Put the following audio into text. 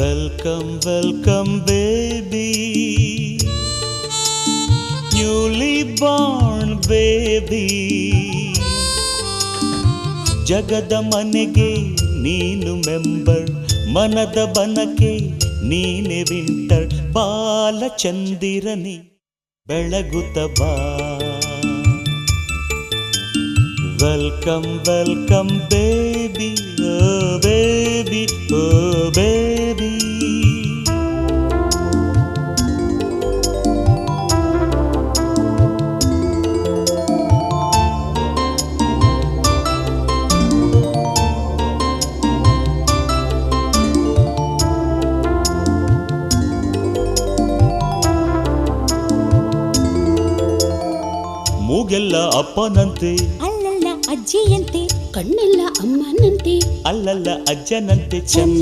Welcome, welcome baby, newly born baby. ಜಗದ ಮನೆಗೆ ನೀನು ಮೆಂಬರ್, ಮನದ ಬನಕೆ ನೀನೆ ವಿಂಟರ್. ಬಾಲಚಂದಿರನಿ ಬೆಳಗುತ್ತ ಬಾ. Welcome welcome baby, oh baby, oh baby. ಮೂಗೆಲ್ಲ ಅಪ್ಪನಂತೆ, ಅಲ್ಲಲ್ಲ ಅಜ್ಜಿಯಂತೆ, ಕಣ್ಣೆಲ್ಲ ಅಮ್ಮನಂತೆ, ಅಲ್ಲಲ್ಲ ಅಜ್ಜನಂತೆ. ಚಂದ